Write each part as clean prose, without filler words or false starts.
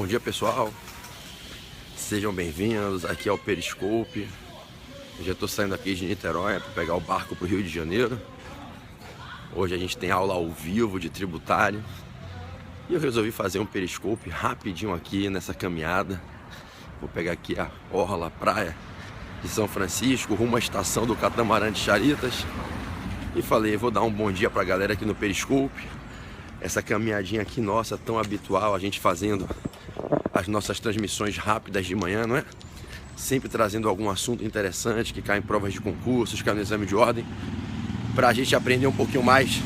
Bom dia, pessoal, sejam bem-vindos aqui ao Periscope. Eu já estou saindo aqui de Niterói para pegar o barco para o Rio de Janeiro. Hoje a gente tem aula ao vivo de tributário e eu resolvi fazer um Periscope rapidinho aqui nessa caminhada. Vou pegar aqui a orla, a praia de São Francisco, rumo à estação do Catamarã de Charitas, e falei, vou dar um bom dia para a galera aqui no Periscope. Essa caminhadinha aqui nossa, tão habitual, a gente fazendo as nossas transmissões rápidas de manhã, não é? Sempre trazendo algum assunto interessante que cai em provas de concursos, cai no exame de ordem, para a gente aprender um pouquinho mais.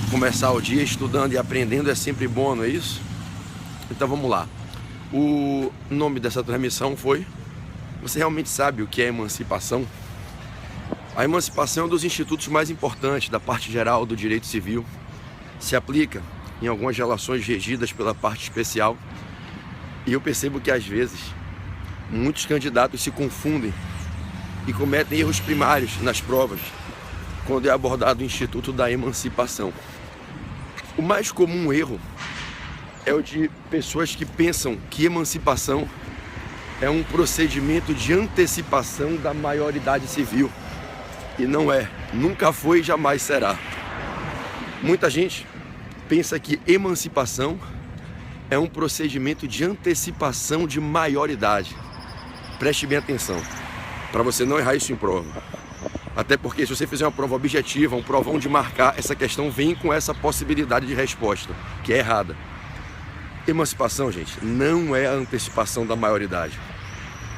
Começar o dia estudando e aprendendo é sempre bom, não é isso? Então vamos lá. O nome dessa transmissão foi: você realmente sabe o que é emancipação? A emancipação é um dos institutos mais importantes da parte geral do direito civil. Se aplica em algumas relações regidas pela parte especial. E eu percebo que às vezes muitos candidatos se confundem e cometem erros primários nas provas quando é abordado o instituto da emancipação. O mais comum erro é o de pessoas que pensam que emancipação é um procedimento de antecipação da maioridade civil. E não é, nunca foi e jamais será. Muita gente pensa que emancipação é um procedimento de antecipação de maioridade. Preste bem atenção, para você não errar isso em prova. Até porque se você fizer uma prova objetiva, um provão de marcar, essa questão vem com essa possibilidade de resposta, que é errada. Emancipação, gente, não é a antecipação da maioridade.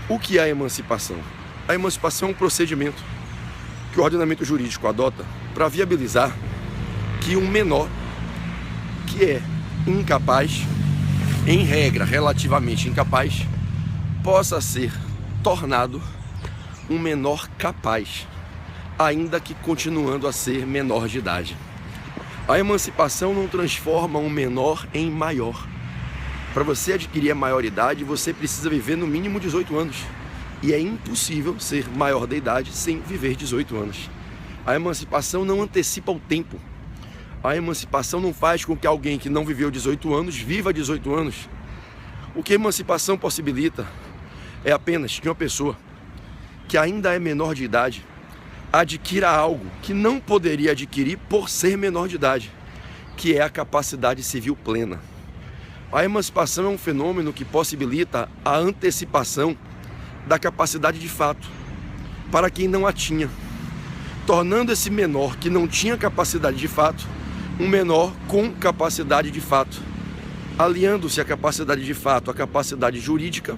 O que é a emancipação? A emancipação é um procedimento que o ordenamento jurídico adota para viabilizar que um menor que é incapaz, em regra relativamente incapaz, possa ser tornado um menor capaz, ainda que continuando a ser menor de idade. A emancipação não transforma um menor em maior. Para você adquirir a maioridade, você precisa viver no mínimo 18 anos. E é impossível ser maior de idade sem viver 18 anos. A emancipação não antecipa o tempo. A emancipação não faz com que alguém que não viveu 18 anos viva 18 anos. O que a emancipação possibilita é apenas que uma pessoa que ainda é menor de idade adquira algo que não poderia adquirir por ser menor de idade, que é a capacidade civil plena. A emancipação é um fenômeno que possibilita a antecipação da capacidade de fato para quem não a tinha, tornando esse menor que não tinha capacidade de fato um menor com capacidade de fato, aliando-se a capacidade de fato à capacidade jurídica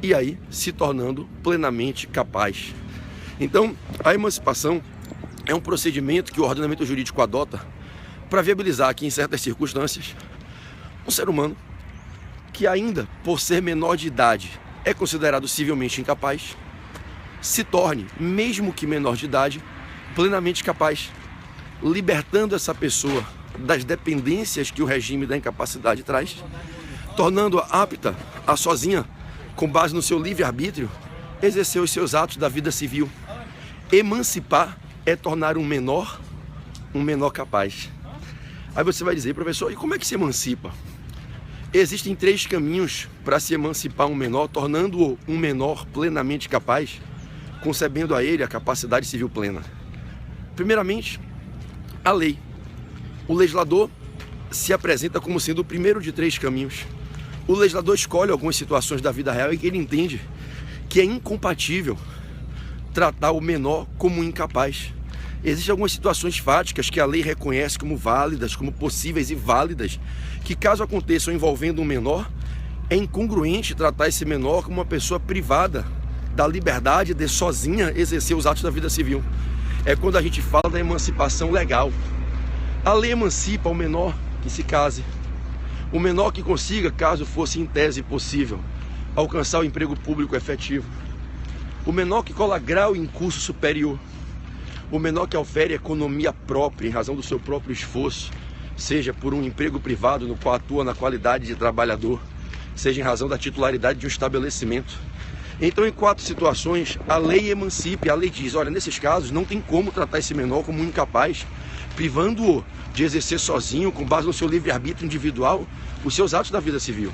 e aí se tornando plenamente capaz. Então, a emancipação é um procedimento que o ordenamento jurídico adota para viabilizar que, em certas circunstâncias, um ser humano que ainda, por ser menor de idade, é considerado civilmente incapaz, se torne, mesmo que menor de idade, plenamente capaz, libertando essa pessoa das dependências que o regime da incapacidade traz, tornando-a apta a sozinha, com base no seu livre-arbítrio, exercer os seus atos da vida civil. Emancipar é tornar um menor capaz. Aí você vai dizer, professor, e como é que se emancipa? Existem 3 caminhos para se emancipar um menor, tornando-o um menor plenamente capaz, concebendo a ele a capacidade civil plena. Primeiramente, a lei. O legislador se apresenta como sendo o primeiro de 3 caminhos. O legislador escolhe algumas situações da vida real em que ele entende que é incompatível tratar o menor como incapaz. Existem algumas situações fáticas que a lei reconhece como válidas, como possíveis e válidas, que caso aconteçam envolvendo um menor, é incongruente tratar esse menor como uma pessoa privada da liberdade de sozinha exercer os atos da vida civil. É quando a gente fala da emancipação legal. A lei emancipa o menor que se case, o menor que consiga, caso fosse em tese possível, alcançar o emprego público efetivo, o menor que cola grau em curso superior, o menor que ofere economia própria em razão do seu próprio esforço, seja por um emprego privado no qual atua na qualidade de trabalhador, seja em razão da titularidade de um estabelecimento. Então, em 4 situações, a lei emancipa, e a lei diz, olha, nesses casos não tem como tratar esse menor como um incapaz, privando-o de exercer sozinho, com base no seu livre-arbítrio individual, os seus atos da vida civil.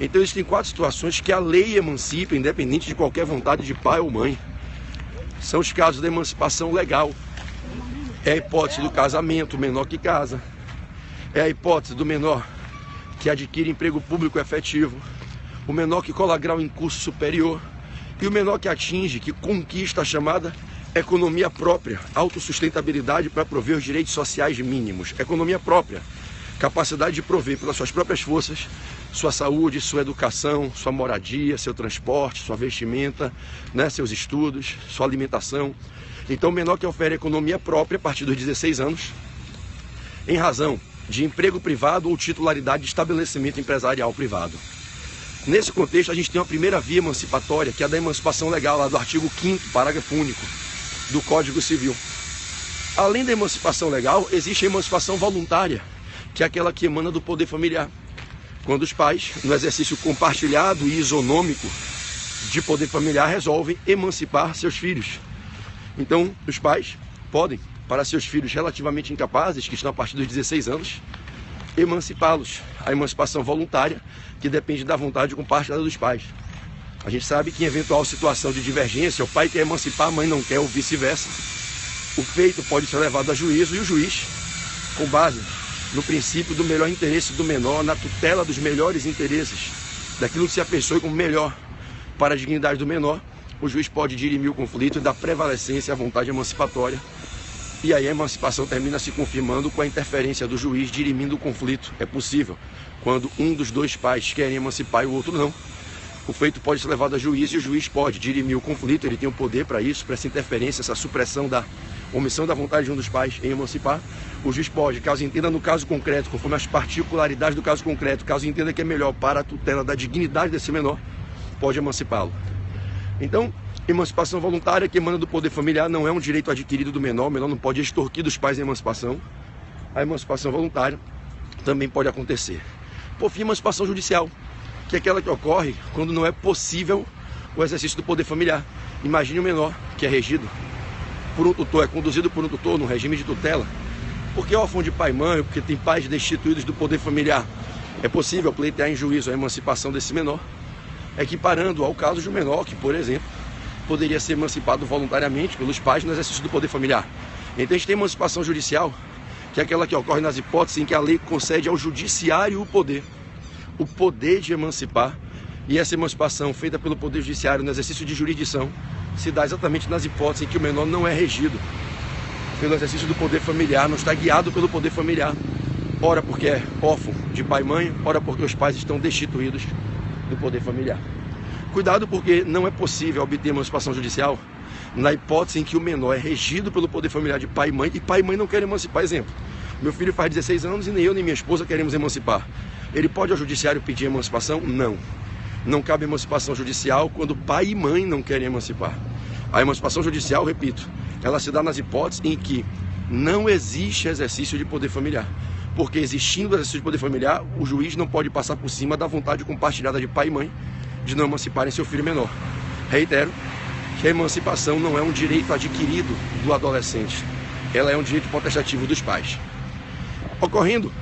Então existem 4 situações que a lei emancipa, independente de qualquer vontade de pai ou mãe. São os casos da emancipação legal. É a hipótese do casamento, o menor que casa. É a hipótese do menor que adquire emprego público efetivo. O menor que cola grau em curso superior. E o menor que atinge, que conquista a chamada economia própria, autossustentabilidade para prover os direitos sociais mínimos. Economia própria, capacidade de prover pelas suas próprias forças, sua saúde, sua educação, sua moradia, seu transporte, sua vestimenta, né, seus estudos, sua alimentação. Então o menor que ofere economia própria a partir dos 16 anos, em razão de emprego privado ou titularidade de estabelecimento empresarial privado. Nesse contexto, a gente tem uma primeira via emancipatória, que é a da emancipação legal, lá do artigo 5º, parágrafo único, do Código Civil. Além da emancipação legal, existe a emancipação voluntária, que é aquela que emana do poder familiar. Quando os pais, no exercício compartilhado e isonômico de poder familiar, resolvem emancipar seus filhos. Então, os pais podem, para seus filhos relativamente incapazes, que estão a partir dos 16 anos, emancipá-los. A emancipação voluntária, que depende da vontade compartilhada dos pais. A gente sabe que em eventual situação de divergência, o pai quer emancipar, a mãe não quer, ou vice-versa. O feito pode ser levado a juízo e o juiz, com base no princípio do melhor interesse do menor, na tutela dos melhores interesses, daquilo que se apercebe como melhor para a dignidade do menor, o juiz pode dirimir o conflito e dar prevalecência à vontade emancipatória. E aí a emancipação termina se confirmando com a interferência do juiz dirimindo o conflito. É possível, quando um dos dois pais querem emancipar e o outro não. O feito pode ser levado a juízo e o juiz pode dirimir o conflito, ele tem o poder para isso, para essa interferência, essa supressão da omissão da vontade de um dos pais em emancipar. O juiz pode, caso entenda no caso concreto, conforme as particularidades do caso concreto, caso entenda que é melhor para a tutela da dignidade desse menor, pode emancipá-lo. Então, emancipação voluntária que emana do poder familiar não é um direito adquirido do menor, o menor não pode extorquir dos pais a emancipação. A emancipação voluntária também pode acontecer. Por fim, emancipação judicial, que é aquela que ocorre quando não é possível o exercício do poder familiar. Imagine um menor que é regido por um tutor, é conduzido por um tutor no regime de tutela, porque é órfão de pai e mãe, porque tem pais destituídos do poder familiar. É possível pleitear em juízo a emancipação desse menor, equiparando ao caso de um menor que, por exemplo, poderia ser emancipado voluntariamente pelos pais no exercício do poder familiar. Então a gente tem emancipação judicial, que é aquela que ocorre nas hipóteses em que a lei concede ao judiciário o poder de emancipar, e essa emancipação feita pelo poder judiciário no exercício de jurisdição se dá exatamente nas hipóteses em que o menor não é regido pelo exercício do poder familiar, não está guiado pelo poder familiar, ora porque é órfão de pai e mãe, ora porque os pais estão destituídos do poder familiar. Cuidado, porque não é possível obter emancipação judicial na hipótese em que o menor é regido pelo poder familiar de pai e pai e mãe não querem emancipar. Exemplo, meu filho faz 16 anos e nem eu nem minha esposa queremos emancipar. Ele pode ao judiciário pedir emancipação? Não. Não cabe emancipação judicial quando pai e mãe não querem emancipar. A emancipação judicial, repito, ela se dá nas hipóteses em que não existe exercício de poder familiar. Porque existindo o exercício de poder familiar, o juiz não pode passar por cima da vontade compartilhada de pai e mãe de não emanciparem seu filho menor. Reitero que a emancipação não é um direito adquirido do adolescente, ela é um direito potestativo dos pais. Ocorrendo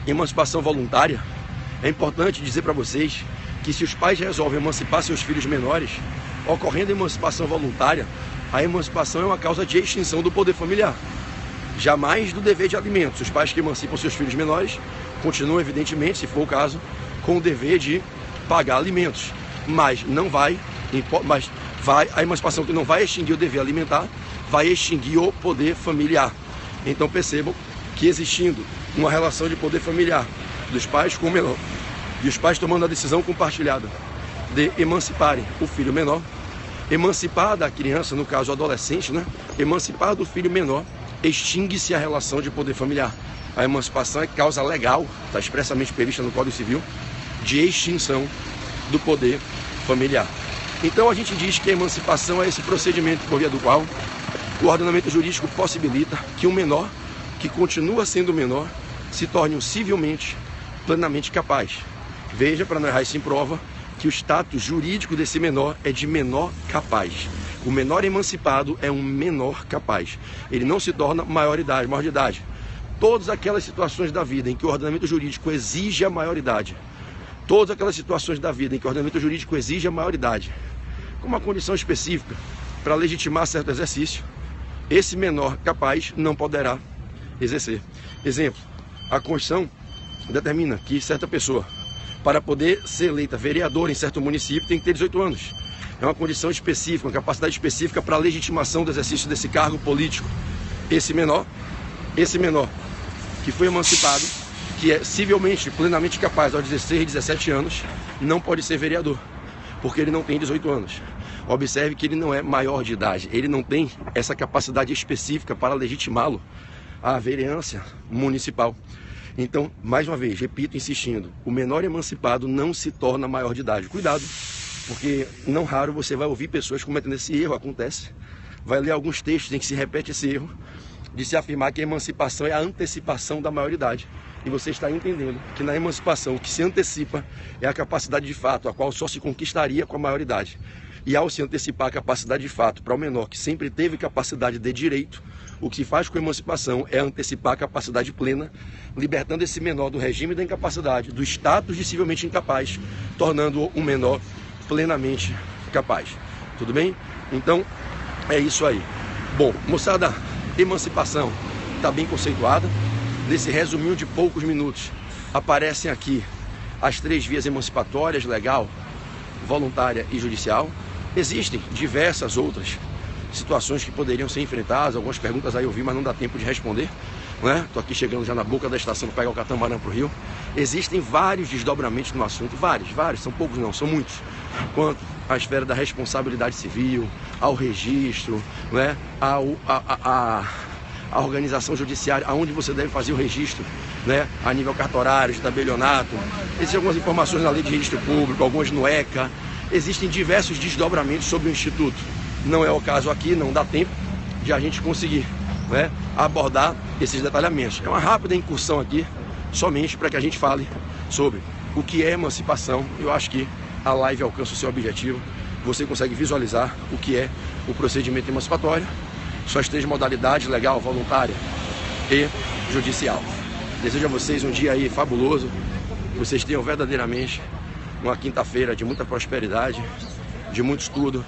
emancipação voluntária, é importante dizer para vocês que se os pais resolvem emancipar seus filhos menores, ocorrendo emancipação voluntária, a emancipação é uma causa de extinção do poder familiar, jamais do dever de alimentos. Os pais que emancipam seus filhos menores continuam, evidentemente, se for o caso, com o dever de pagar alimentos, mas a emancipação que não vai extinguir o dever alimentar, vai extinguir o poder familiar. Então percebam que existindo uma relação de poder familiar dos pais com o menor, e os pais tomando a decisão compartilhada de emanciparem o filho menor, emancipar da criança, no caso adolescente, né? Emancipar do filho menor, extingue-se a relação de poder familiar. A emancipação é causa legal, está expressamente prevista no Código Civil, de extinção do poder familiar. Então a gente diz que a emancipação é esse procedimento por via do qual o ordenamento jurídico possibilita que um menor, que continua sendo menor, se torne um civilmente, plenamente capaz. Veja, para não errar isso em prova, que o status jurídico desse menor é de menor capaz. O menor emancipado é um menor capaz. Ele não se torna maior de idade. Todas aquelas situações da vida em que o ordenamento jurídico exige a maioridade, todas aquelas situações da vida em que o ordenamento jurídico exige a maioridade, com uma condição específica para legitimar certo exercício, esse menor capaz não poderá exercer. Exemplo, a Constituição determina que certa pessoa, para poder ser eleita vereador em certo município, tem que ter 18 anos. É uma condição específica, uma capacidade específica para a legitimação do exercício desse cargo político. Esse menor que foi emancipado, que é civilmente, plenamente capaz aos 16, 17 anos, não pode ser vereador, porque ele não tem 18 anos. Observe que ele não é maior de idade, ele não tem essa capacidade específica para legitimá-lo à vereança municipal. Então, mais uma vez, repito insistindo, o menor emancipado não se torna maior de idade. Cuidado, porque não raro você vai ouvir pessoas cometendo esse erro, acontece, vai ler alguns textos em que se repete esse erro, de se afirmar que a emancipação é a antecipação da maioridade. E você está entendendo que na emancipação o que se antecipa é a capacidade de fato, a qual só se conquistaria com a maioridade. E ao se antecipar a capacidade de fato para o menor que sempre teve capacidade de direito, o que se faz com a emancipação é antecipar a capacidade plena, libertando esse menor do regime da incapacidade, do status de civilmente incapaz, tornando-o um menor plenamente capaz. Tudo bem? Então, é isso aí. Bom, moçada, emancipação está bem conceituada. Nesse resuminho de poucos minutos, aparecem aqui as 3 vias emancipatórias: legal, voluntária e judicial. Existem diversas outras situações que poderiam ser enfrentadas. Algumas perguntas aí eu vi, mas não dá tempo de responder, né? Tô aqui chegando já na boca da estação para pegar o catamarã para o Rio. Existem vários desdobramentos no assunto, vários, são poucos não, são muitos. Quanto à esfera da responsabilidade civil, ao registro, né? A organização judiciária, aonde você deve fazer o registro, né? A nível cartorário, de tabelionato. Existem algumas informações na lei de registro público, algumas no ECA. Existem diversos desdobramentos sobre o Instituto. Não é o caso aqui, não dá tempo de a gente conseguir, né, abordar esses detalhamentos. É uma rápida incursão aqui, somente para que a gente fale sobre o que é emancipação. Eu acho que a live alcança o seu objetivo. Você consegue visualizar o que é o procedimento emancipatório, suas 3 modalidades: legal, voluntária e judicial. Desejo a vocês um dia aí fabuloso, que vocês tenham verdadeiramente uma quinta-feira de muita prosperidade, de muito estudo,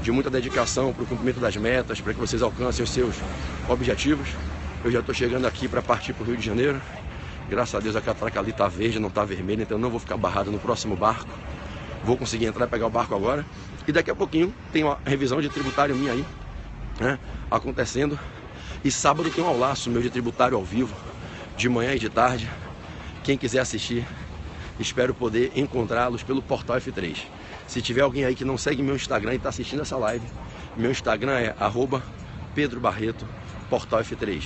de muita dedicação para o cumprimento das metas, para que vocês alcancem os seus objetivos. Eu já estou chegando aqui para partir para o Rio de Janeiro. Graças a Deus a catraca ali está verde, não está vermelha, então eu não vou ficar barrado no próximo barco. Vou conseguir entrar e pegar o barco agora. E daqui a pouquinho tem uma revisão de tributário minha aí, né, acontecendo. E sábado tem um aulaço meu de tributário ao vivo, de manhã e de tarde. Quem quiser assistir, espero poder encontrá-los pelo Portal F3. Se tiver alguém aí que não segue meu Instagram e está assistindo essa live, meu Instagram é @PedroBarreto_Portal_F3.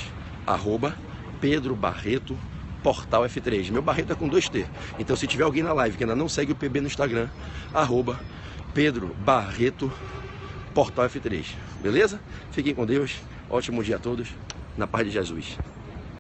@PedroBarreto_Portal_F3. Meu Barreto é com 2 T. Então, se tiver alguém na live que ainda não segue o PB no Instagram, @PedroBarreto_Portal_F3. Beleza? Fiquem com Deus. Ótimo dia a todos. Na paz de Jesus.